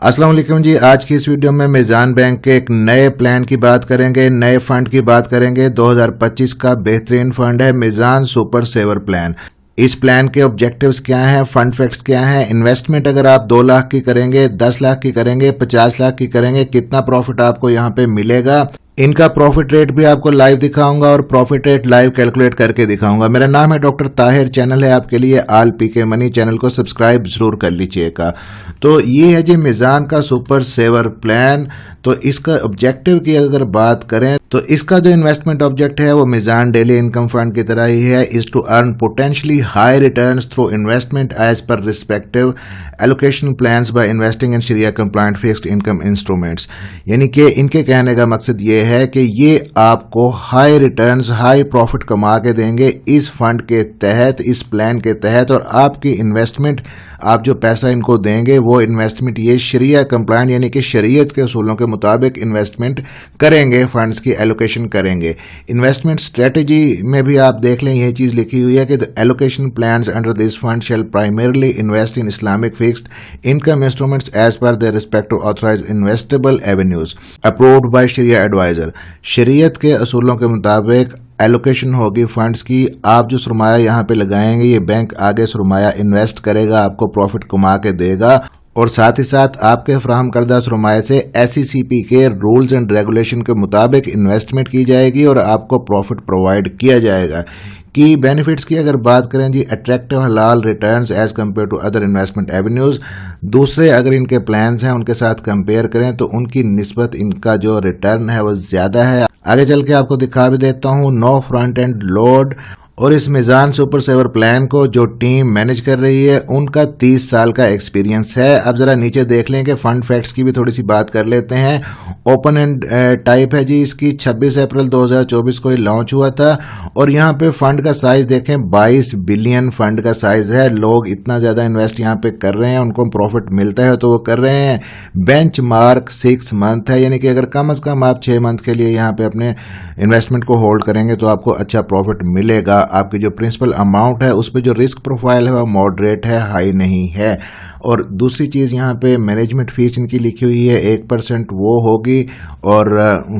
अस्सलाम वालेकुम जी। आज की इस वीडियो में मीज़ान बैंक के एक नए प्लान की बात करेंगे, नए फंड की बात करेंगे। 2025 का बेहतरीन फंड है मीज़ान सुपर सेवर प्लान। इस प्लान के ऑब्जेक्टिव्स क्या हैं, फंड फैक्ट्स क्या हैं, इन्वेस्टमेंट अगर आप 2 लाख की करेंगे, 10 लाख की करेंगे, 50 लाख की करेंगे, कितना प्रॉफिट आपको यहाँ पे मिलेगा। इनका प्रॉफिट रेट भी आपको लाइव दिखाऊंगा और प्रॉफिट रेट लाइव कैलकुलेट करके दिखाऊंगा। मेरा नाम है डॉक्टर ताहिर, चैनल है आपके लिए आल पीके मनी। चैनल को सब्सक्राइब जरूर कर लीजिएगा। तो ये है जी मीज़ान का सुपर सेवर प्लान। तो इसका ऑब्जेक्टिव की अगर बात करें तो इसका जो इन्वेस्टमेंट ऑब्जेक्ट है वो मीज़ान डेली इनकम फंड की तरह ही है, is to earn potentially high returns through investment as per respective allocation plans by investing in Shariah compliant fixed income instruments. यानी कि इनके कहने का मकसद ये है कि ये आपको हाई रिटर्न्स, हाई प्रॉफिट कमा के देंगे इस फंड के तहत, इस प्लान के तहत। और आपकी इन्वेस्टमेंट, आप जो पैसा इनको देंगे वो इन्वेस्टमेंट ये शरिया कंप्लायंट यानी कि शरीयत के असूलों के मुताबिक इन्वेस्टमेंट करेंगे, फंड्स की एलोकेशन करेंगे। इन्वेस्टमेंट स्ट्रेटजी में भी आप देख लें यही चीज लिखी हुई है कि the allocation plans under this fund shall primarily invest in Islamic fixed income instruments as per their respective authorized investable avenues approved by Shariah adviser. शरीयत के असूलों के मुताबिक एलोकेशन होगी फंड्स की। आप जो सरमाया यहाँ पे लगाएंगे ये बैंक आगे सरमाया इन्वेस्ट करेगा, आपको प्रॉफिट कमा के देगा। और साथ ही साथ आपके फराहम करदा सरमाए से SECP के रूल्स एंड रेगुलेशन के मुताबिक इन्वेस्टमेंट की जाएगी और आपको प्रॉफिट प्रोवाइड किया जाएगा। की बेनिफिट्स की अगर बात करें जी, attractive halal returns as compare to other investment avenues. दूसरे अगर इनके प्लान्स हैं उनके साथ कंपेयर करें तो उनकी निस्बत इनका जो रिटर्न है वो ज्यादा है। आगे चल के आपको दिखा भी देता हूँ। No front end load. और इस मीज़ान सुपर सेवर प्लान को जो टीम मैनेज कर रही है उनका 30 साल का एक्सपीरियंस है। अब जरा नीचे देख लें कि फंड फैक्ट्स की भी थोड़ी सी बात कर लेते हैं। ओपन एंड टाइप है जी इसकी। 26 अप्रैल 2024 को ये लॉन्च हुआ था। और यहाँ पे फंड का साइज देखें, 22 बिलियन फंड का साइज है। लोग इतना ज्यादा इन्वेस्ट यहाँ पे कर रहे हैं, उनको प्रॉफिट मिलता है तो वो कर रहे हैं। बेंच मार्क 6 मंथ है, यानी कि अगर कम अज कम आप 6 मंथ के लिए यहाँ पे अपने इन्वेस्टमेंट को होल्ड करेंगे तो आपको अच्छा प्रॉफिट मिलेगा। आपकी जो प्रिंसिपल अमाउंट है उस पर जो रिस्क प्रोफाइल है वो मॉडरेट है, हाई नहीं है। और दूसरी चीज यहाँ पे मैनेजमेंट फीस इनकी लिखी हुई है 1% वो होगी। और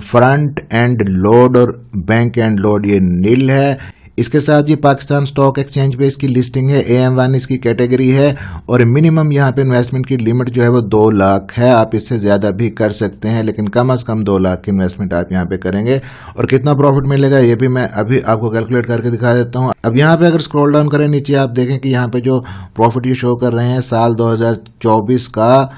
फ्रंट एंड लोड और बैंक एंड लोड ये नील है। इसके साथ जी पाकिस्तान स्टॉक एक्सचेंज पे इसकी लिस्टिंग है, AM1 इसकी कैटेगरी है। और मिनिमम यहाँ पे इन्वेस्टमेंट की लिमिट जो है वो 2 लाख है। आप इससे ज्यादा भी कर सकते हैं लेकिन कम से कम 2 लाख की इन्वेस्टमेंट आप यहाँ पे करेंगे। और कितना प्रॉफिट मिलेगा ये भी मैं अभी आपको कैलकुलेट करके दिखा देता हूँ। अब यहाँ पे अगर स्क्रॉल डाउन करें नीचे आप देखें कि यहाँ पे जो प्रॉफिट ये शो कर रहे हैं साल 2024 का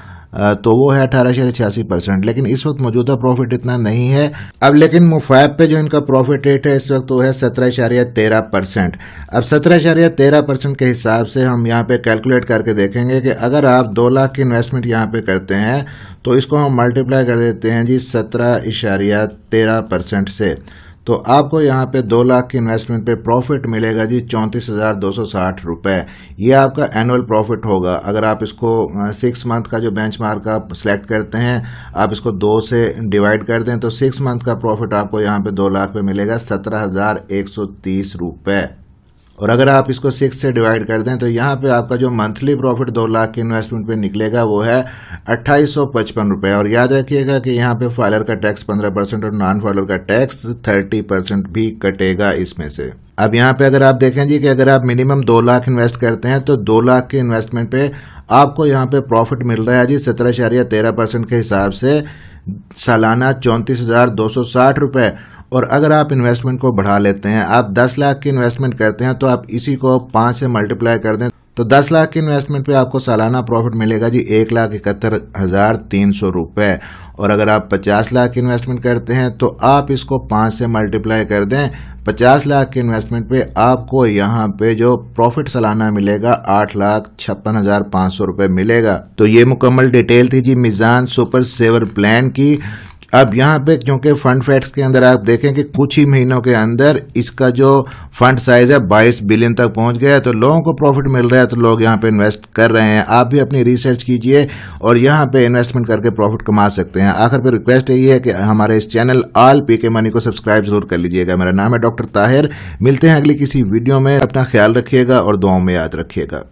तो वो है 18.86%। लेकिन इस वक्त मौजूदा प्रॉफिट इतना नहीं है। अब लेकिन मुफैब पे जो इनका प्रॉफिट रेट है इस वक्त वो है 17.13%। अब 17.13% के हिसाब से हम यहाँ पे कैलकुलेट करके देखेंगे कि अगर आप 2 लाख की इन्वेस्टमेंट यहाँ पे करते हैं तो इसको हम मल्टीप्लाई कर देते हैं जी 17.13% से, तो आपको यहाँ पे 2 लाख की इन्वेस्टमेंट पे प्रॉफिट मिलेगा जी 34,260 रुपए। ये आपका एनुअल प्रॉफिट होगा। अगर आप इसको 6 मंथ का जो बेंचमार्क आप सिलेक्ट करते हैं, आप इसको 2 से डिवाइड कर दें तो 6 मंथ का प्रॉफिट आपको यहाँ पे 2 लाख पे मिलेगा 17,130 रुपए। और अगर आप इसको 6 से डिवाइड कर दें तो यहाँ पे आपका जो मंथली प्रॉफिट 2 लाख की इन्वेस्टमेंट पे निकलेगा वो है 2855 रुपए। और याद रखिएगा कि यहाँ पे फाइलर का टैक्स 15% और नॉन फाइलर का टैक्स 30% भी कटेगा इसमें से। अब यहाँ पे अगर आप देखें जी कि अगर आप मिनिमम 2 लाख इन्वेस्ट करते हैं तो 2 लाख के इन्वेस्टमेंट पे आपको यहाँ पे प्रॉफिट मिल रहा है जी 17.13% के हिसाब से सालाना 34,260 रुपए। और अगर आप इन्वेस्टमेंट को बढ़ा लेते हैं, आप 10 लाख की इन्वेस्टमेंट करते हैं तो आप इसी को 5 से मल्टीप्लाई कर दें तो 10 लाख की इन्वेस्टमेंट पे आपको सालाना प्रॉफिट मिलेगा जी 1,71,300 रुपए। और अगर आप 50 लाख की इन्वेस्टमेंट करते हैं तो आप इसको 5 से मल्टीप्लाई कर दें, 50 लाख की इन्वेस्टमेंट पे आपको यहाँ पे जो प्रॉफिट सालाना मिलेगा 8,56,500 रुपए मिलेगा। तो ये मुकम्मल डिटेल थी जी मीज़ान सुपर सेवर प्लान की। अब यहाँ पे क्योंकि फंड फैक्ट्स के अंदर आप देखें कि कुछ ही महीनों के अंदर इसका जो फंड साइज है 22 बिलियन तक पहुंच गया है, तो लोगों को प्रॉफिट मिल रहा है तो लोग यहाँ पे इन्वेस्ट कर रहे हैं। आप भी अपनी रिसर्च कीजिए और यहाँ पे इन्वेस्टमेंट करके प्रॉफिट कमा सकते हैं। आखिर पे रिक्वेस्ट यही है कि हमारे इस चैनल आल पीके मनी को सब्सक्राइब जरूर कर लीजिएगा। मेरा नाम है डॉक्टर ताहिर। मिलते हैं अगली किसी वीडियो में। अपना ख्याल रखिएगा और दुआओं में याद रखिएगा।